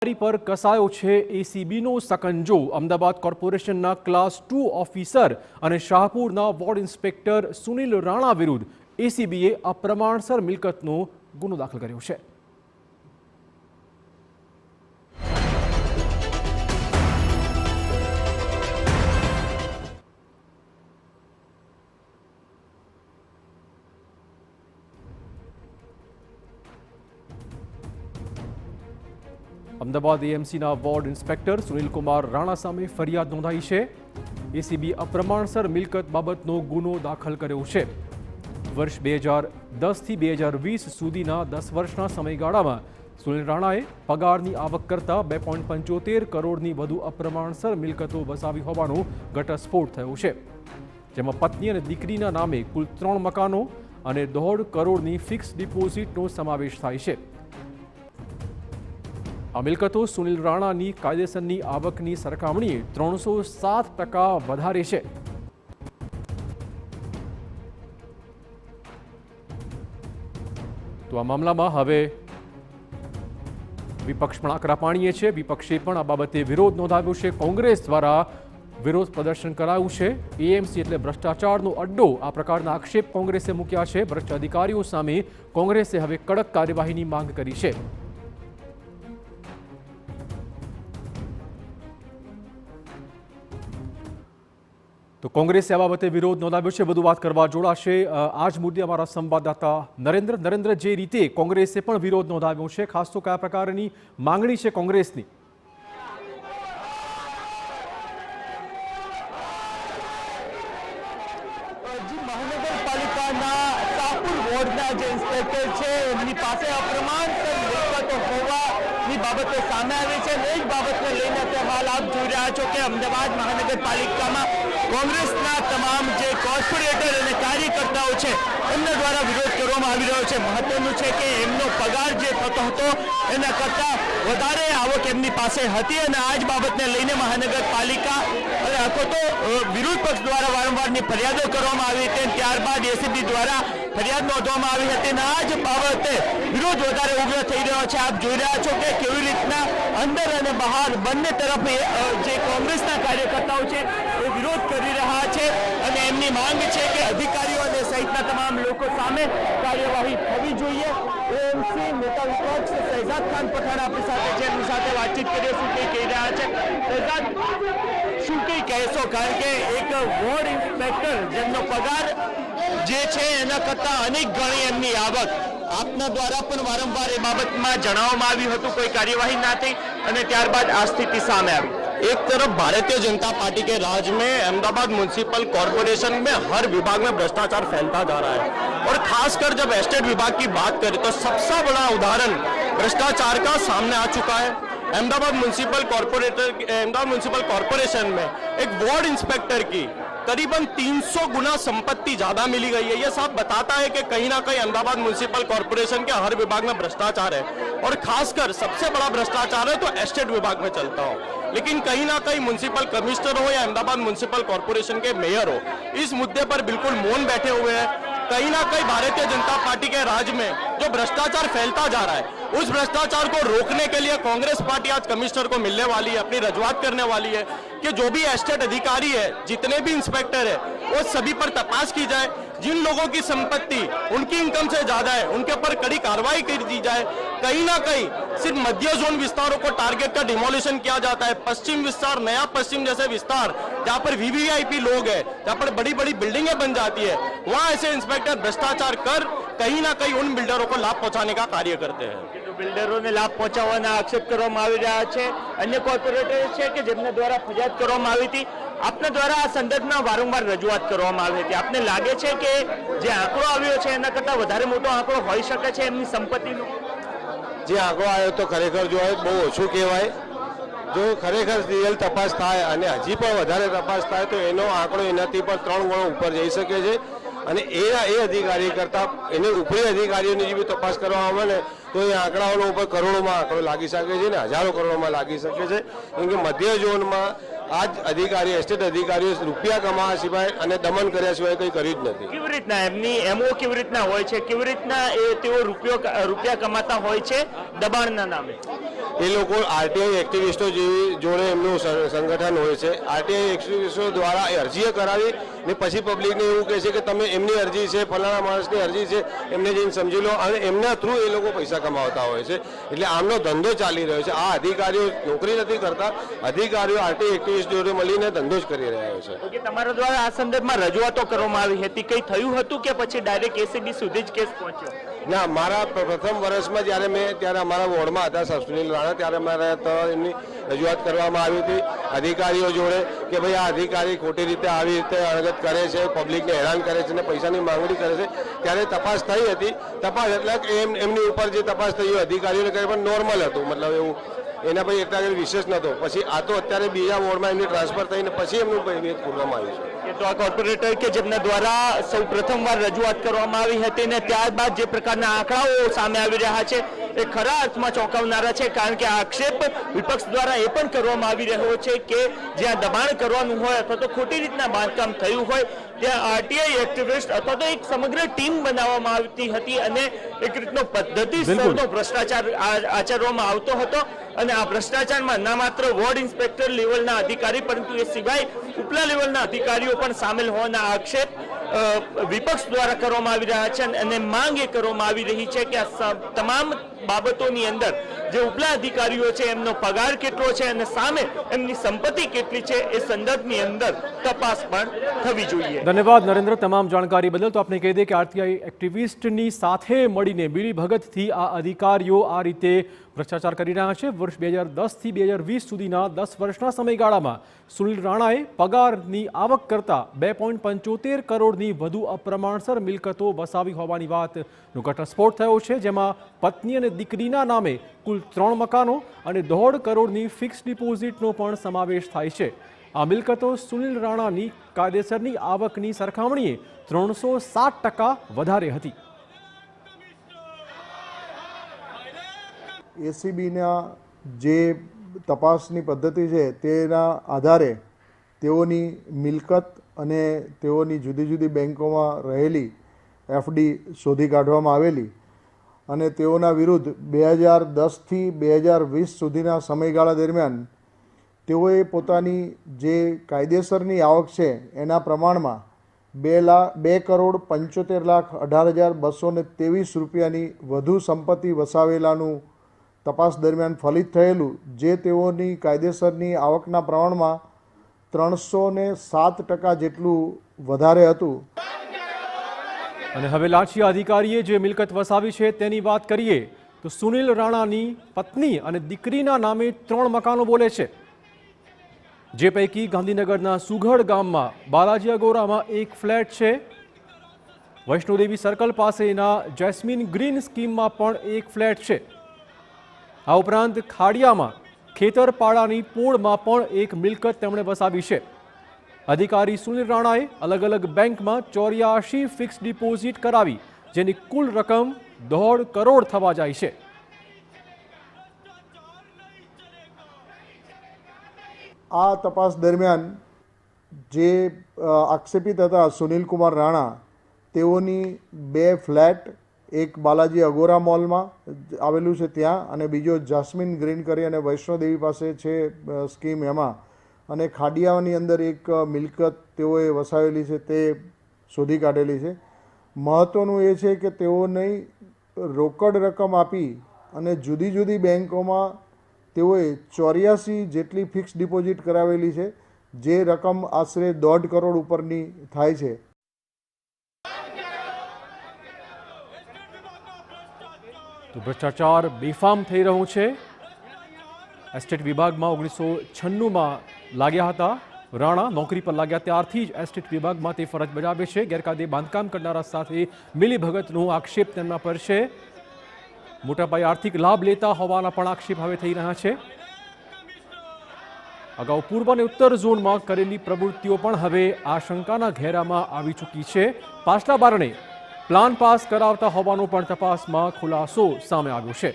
અધિકારી પર કસાયો છે એસીબીનો સકંજો। અમદાવાદ કોર્પોરેશનના ક્લાસ 2 ઓફિસર અને શાહપુરના વોર્ડ ઇન્સ્પેક્ટર સુનિલ રાણા વિરુદ્ધ એસીબીએ અપ્રમાણસર મિલકતનો ગુનો દાખલ કર્યો છે। અમદાવાદ એએમસીના વોર્ડ ઇન્સ્પેક્ટર સુનિલ કુમાર રાણા સામે ફરિયાદ નોંધાઈ છે। એસીબી અપ્રમાણસર મિલકત બાબતનો ગુનો દાખલ કર્યો છે। વર્ષ 2010થી 2020 સુધીના 10 વર્ષના સમયગાળામાં સુનિલ રાણાએ પગારની આવક કરતાં 2.75 કરોડની વધુ અપ્રમાણસર મિલકતો વસાવી હોવાનો ઘટસ્ફોટ થયો છે, જેમાં પત્ની અને દીકરીના નામે કુલ 3 મકાનો અને 1.5 કરોડની ફિક્સ ડિપોઝિટનો સમાવેશ થાય છે। આ મિલકતો સુનિલ રાણાની કાયદેસરની આવકની સરખામણીએ 307% વધારે છે। તો આ મામલામાં હવે વિપક્ષ પણ આકરા પાણીએ છે। વિપક્ષે પણ આ બાબતે વિરોધ નોંધાવ્યો છે। કોંગ્રેસ દ્વારા વિરોધ પ્રદર્શન કરાયું છે। એએમસી એટલે ભ્રષ્ટાચારનો અડ્ડો, આ પ્રકારના આક્ષેપ કોંગ્રેસે મૂક્યા છે। ભ્રષ્ટ અધિકારીઓ સામે કોંગ્રેસે હવે કડક કાર્યવાહીની માંગ કરી છે। તો કોંગ્રેસે આ બાબતે વિરોધ નોંધાવ્યો છે। વધુ વાત કરવા જોડાશે આ જ મુદ્દે અમારા સંવાદદાતા નરેન્દ્ર, જે રીતે કોંગ્રેસે પણ વિરોધ નોંધાવ્યો છે, ખાસ તો કયા પ્રકારની માંગણી છે કોંગ્રેસની? મહાનગરપાલિકાના શાહપુર વોર્ડના જે ઇન્સ્પેક્ટર છે એમની પાસે અપ્રમાણસર મિલકતો હોવાની બાબતો સામે આવી છે। એ જ બાબતને લઈને હાલ આપ જોઈ રહ્યા છો કે અમદાવાદ મહાનગરપાલિકામાં કોંગ્રેસના તમામ જે કોર્પોરેટર અને કાર્યકર્તાઓ છે એમના દ્વારા વિરોધ કરવામાં આવી રહ્યો છે। મહત્વનું છે કે એમનો પગાર જે થતો હતો એના કરતાં વધારે આવક એમની પાસે હતી અને આ જ બાબતને લઈને મહાનગરપાલિકા અને અથવા તો વિરોધ પક્ષ દ્વારા વારંવારની ફરિયાદો કરવામાં આવી હતી। ત્યારબાદ એસીબી દ્વારા ફરિયાદ નોંધવામાં આવી હતી અને આ જ બાબતે વિરોધ વધારે ઉગ્ર થઈ રહ્યો છે। આપ જોઈ રહ્યા છો કે કેવી રીતના અંદર અને બહાર બંને તરફ જે કોંગ્રેસના કાર્યકર્તાઓ છે એ વિરોધ કરી રહ્યા છે અને એમની માંગ છે કે અધિકારીઓ અને સહિતના તમામ લોકો સામે કાર્યવાહી થવી જોઈએ। એએમસી નેતા વિપક્ષ શહેજાદ ખાન પઠાણ આપણી સાથે છે, એમની સાથે વાતચીત કરીએ શું કંઈ કહી રહ્યા છે। શહેજાદ, શું કંઈ કહેશો? કારણ કે એક વોર્ડ ઇન્સ્પેક્ટર જેમનો પગાર જે છે એના કરતાં અનેક ગણી એમની આવક, આપના દ્વારા પણ વારંવાર એ બાબતમાં જણાવવામાં આવ્યું હતું, કોઈ કાર્યવાही ના થઈ અને ત્યારબાદ આ સ્થિતિ સામે આવી। एक तरफ भारतीय जनता पार्टी के राज में अहमदाबाद म्युनिसिपल कॉर्पोरेशन में हर विभाग में भ्रष्टाचार फैलता जा रहा है और खासकर जब एस्टेट विभाग की बात करें तो सबसे बड़ा उदाहरण भ्रष्टाचार का सामने आ चुका है। अहमदाबाद म्युनिसिपल कॉर्पोरेशन में एक वार्ड इंस्पेक्टर की करीबन 300 गुना संपत्ति ज्यादा मिली गई है। यह सब बताता है कि कहीं ना कहीं अहमदाबाद म्युनिसिपल कॉर्पोरेशन के हर विभाग में भ्रष्टाचार है और खासकर सबसे बड़ा भ्रष्टाचार है तो एस्टेट विभाग में चलता हो। लेकिन कहीं ना कहीं म्युनिसिपल कमिश्नर हो या अहमदाबाद म्युनिसिपल कॉर्पोरेशन के मेयर हो, इस मुद्दे पर बिल्कुल मौन बैठे हुए हैं। कहीं ना कहीं भारतीय जनता पार्टी के राज में जो भ्रष्टाचार फैलता जा रहा है उस भ्रष्टाचार को रोकने के लिए कांग्रेस पार्टी आज कमिश्नर को मिलने वाली है, अपनी रजूआत करने वाली है कि जो भी एस्टेट अधिकारी है, जितने भी इंस्पेक्टर है, वो सभी पर तपास की जाए। जिन लोगों की संपत्ति उनकी इनकम से ज्यादा है उनके ऊपर कड़ी कार्रवाई कर दी जाए। कहीं ना कहीं सिर्फ मध्य जोन विस्तारों को टारगेट कर डिमोलिशन किया जाता है। पश्चिम विस्तार, नया पश्चिम जैसे विस्तार जहाँ पर वीवीआईपी लोग है, जहाँ पर बड़ी बड़ी बिल्डिंगें बन जाती है, वहाँ ऐसे इंस्पेक्टर भ्रष्टाचार कर कहीं ना कहीं उन बिल्डरों को लाभ पहुंचाने का कार्य करते हैं। બિલ્ડરોને લાભ પહોંચાડવાના આક્ષેપ કરવામાં આવી રહ્યા છે। અન્ય કોર્પોરેટર છે કે જેમના દ્વારા ફરિયાદ કરવામાં આવી હતી, આપના દ્વારા આ સંદર્ભમાં વારંવાર રજૂઆત કરવામાં આવી હતી। આપને લાગે છે કે જે આંકડો આવ્યો છે એના કરતાં વધારે મોટો આંકડો હોઈ શકે છે એમની સંપત્તિનો? જે આંકડો આવ્યો તો ખરેખર જો બહુ ઓછું કહેવાય। જો ખરેખર રિયલ તપાસ થાય અને હજી પણ વધારે તપાસ થાય તો એનો આંકડો એનાથી પણ 3 ગણો ઉપર જઈ શકે છે અને એ અધિકારી કરતાં એને ઉપરી અધિકારીઓની જે બી તપાસ કરવામાં આવે ને તો એ આંકડાઓનો ઉપર કરોડોમાં આંકડો લાગી શકે છે ને હજારો કરોડોમાં લાગી શકે છે। કેમ કે મધ્ય ઝોનમાં આ જ અધિકારી, એસ્ટેટ અધિકારીઓ રૂપિયા કમાવા સિવાય અને દમન કર્યા સિવાય કંઈ કર્યું જ નથી। કેવી રીતના એમની એમઓ કેવી રીતના હોય છે, કેવી રીતના એ તેઓ રૂપિયા કમાતા હોય છે દબાણના નામે? એ લોકો આરટીઆઈ એક્ટિવિસ્ટો જેવી જોડે એમનું સંગઠન હોય છે. આરટીઆઈ એક્ટિવિસ્ટો દ્વારા અરજીઓ કરાવી ને પછી પબ્લિકને એવું કહે છે કે તમે એમની અરજી છે, ફલાણા માણસની અરજી છે, એમને જઈને સમજી લો, અને એમના થ્રુ એ લોકો પૈસા કમાવતા હોય છે. એટલે આમનો ધંધો ચાલી રહ્યો છે. આ અધિકારીઓ નોકરી નથી કરતા, અધિકારીઓ આરટીઆઈ એક્ટિવિસ્ટ જોડે મળીને ધંધો જ કરી રહ્યા છે. તમારા દ્વારા આ સંદર્ભમાં રજૂઆતો કરવામાં આવી હતી, કંઈ થયું હતું કે પછી ડાયરેક્ટ એસીબી સુધી જ કેસ પહોંચ્યો? ના, મારા પ્રથમ વર્ષમાં ત્યારે અમારા વોર્ડમાં હતા સાહેબ સુનિલ રાણા, ત્યારે મારે તો એમની રજૂઆત કરવામાં આવી હતી અધિકારીઓ જોડે કે ભાઈ આ અધિકારી ખોટી રીતે આવી રીતે અણગત કરે છે, પબ્લિકને હેરાન કરે છે અને પૈસાની માંગણી કરે છે. ત્યારે તપાસ થઈ હતી. તપાસ એટલે એમની ઉપર જે તપાસ થઈ અધિકારીઓને કરી પણ નોર્મલ હતું, મતલબ એવું એના પછી એટલા વિશેષ નહોતો. પછી આ તો અત્યારે બીજા વોર્ડમાં એમની ટ્રાન્સફર થઈને પછી એમનું ભેદ ખોલવામાં આવ્યું છે. તો આ કોર્પોરેટર કે જેમના દ્વારા સૌ પ્રથમવાર રજૂઆત કરવામાં આવી હતી ને ત્યારબાદ જે પ્રકારના આંકડાઓ સામે આવી રહ્યા છે એ ખરા અર્થમાં ચોંકાવનારા છે. કારણ કે આક્ષેપ વિપક્ષ દ્વારા એ પણ કરવામાં આવી રહ્યો છે કે જ્યાં દબાણ કરવાનું હોય અથવા તો ખોટી રીતના બાંધકામ થયું હોય ત્યાં આરટીઆઈ એક્ટિવિસ્ટ અથવા તો એક સમગ્ર ટીમ બનાવવામાં આવતી હતી અને એક રીતનો પદ્ધતિસરનો ભ્રષ્ટાચાર આચરવામાં આવતો હતો. અને આ ભ્રષ્ટાચારમાં ના માત્ર વોર્ડ ઇન્સ્પેક્ટર લેવલના અધિકારી પરંતુ એ સિવાય ઉપલા લેવલના અધિકારીઓ પણ સામેલ હોવાના આક્ષેપ વિપક્ષ દ્વારા કરવામાં આવી રહ્યા છે. અને માંગ એ કરવામાં આવી રહી છે કે આ તમામ બાબતોની અંદર જે ઉપલા અધિકારીઓ છે એમનો પગાર કેટલો છે અને સામે એમની સંપત્તિ કેટલી છે એ સંદર્ભની અંદર તપાસ પણ થવી જોઈએ. ધન્યવાદ નરેન્દ્ર, તમામ જાણકારી બદલ. તો આપણે કહી દઈએ કે આરટીઆઈ એક્ટિવિસ્ટની સાથે મળીને મિલીભગતથી આ અધિકારીઓ આ રીતે ભ્રષ્ટાચાર કરી રહ્યા છે. વર્ષ 2010 થી 2020 સુધીના 10 વર્ષના સમયગાળામાં સુનિલ રાણાએ પગારની આવક કરતાં 2.75 કરોડની વધુ અપ્રમાણસર મિલકતો વસાવી હોવાની વાતનો ઘટસ્ફોટ થયો છે, જેમાં પત્ની અને દીકરીના નામે કુલ 3 મકાનો અને 1.5 કરોડની ફિક્સ ડિપોઝિટનો પણ સમાવેશ થાય છે. આ મિલકતો સુનિલ રાણાની કાયદેસરની આવકની સરખામણીએ 307% વધારે હતી. એસીબીના જે તપાસની પદ્ધતિ છે તેના આધારે તેઓની મિલકત અને તેઓની જુદી જુદી બેંકોમાં રહેલી એફડી શોધી કાઢવામાં આવેલી અને તેઓના વિરુદ્ધ 2010થી 2020 સુધીના સમયગાળા દરમિયાન તેઓએ પોતાની જે કાયદેસરની આવક છે એના પ્રમાણમાં 2,75,18,223 રૂપિયાની વધુ સંપત્તિ વસાવેલાનું તપાસ દરમિયાન ફલિત થયેલું, જે તેઓની કાયદેસરની આવકના પ્રમાણમાં 307% જેટલું વધારે હતું. અને હવે લાંચિયા અધિકારીએ જે મિલકત વસાવી છે તેની વાત કરીએ તો સુનિલ રાણાની પત્ની અને દીકરીના નામે 3 મકાનો બોલે છે, જે પૈકી ગાંધીનગરના સુઘડ ગામમાં બાલાજી અગોરામાં એક ફ્લેટ છે. વૈષ્ણોદેવી સર્કલ પાસેના જેસ્મીન ગ્રીન સ્કીમમાં પણ એક ફ્લેટ છે. આ ઉપરાંત ખાડિયામાં ખેતરપાડાની પોળમાં પણ એક મિલકત તેમણે વસાવી છે. અધિકારી સુનિલ રાણાએ અલગ અલગ બેંકમાં 84 ફિક્સ ડિપોઝિટ કરાવી, જેની કુલ રકમ 1.5 કરોડ થવા જાય છે. આ તપાસ દરમિયાન જે આક્ષેપિત હતા સુનિલ કુમાર રાણા, તેઓની 2 ફ્લેટ, એક બાલાજી અગોરા મોલમાં આવેલું છે ત્યાં અને બીજો જાસ્મીન ગ્રીન કરી અને વૈષ્ણોદેવી પાસે છે સ્કીમ એમાં, અને ખાડિયાની અંદર એક મિલકત તેઓએ વસાવેલી છે તે શોધી કાઢેલી છે. મહત્ત્વનું એ છે કે તેઓને રોકડ રકમ આપી અને જુદી જુદી બેંકોમાં તેઓએ 84 જેટલી ફિક્સ ડિપોઝિટ કરાવેલી છે, જે રકમ આશરે 1.5 કરોડ ઉપરની થાય છે. તો ભ્રષ્ટાચાર બેફામ થઈ રહ્યો છે. એસ્ટેટ વિભાગમાં 1996માં લાગ્યા હતા રાણા. નોકરી પર લાગ્યા ત્યારથી જ એસ્ટેટ વિભાગમાં તે ફરજ બજાવે છે. ગેરકાયદે બાંધકામ કરનારા સાથે મિલીભગતનો આક્ષેપ તેમના પર છે. મોટાપાયે આર્થિક લાભ લેતા હોવાના પણ આક્ષેપ હવે થઈ રહ્યા છે. અગાઉ પૂર્વ અને ઉત્તર ઝોનમાં કરેલી પ્રવૃત્તિઓ પણ હવે આશંકાના ઘેરામાં આવી ચૂકી છે. પાછલા બારણે પ્લાન પાસ કરાવતા હોવાનો પણ તપાસમાં ખુલાસો સામે આવ્યો છે.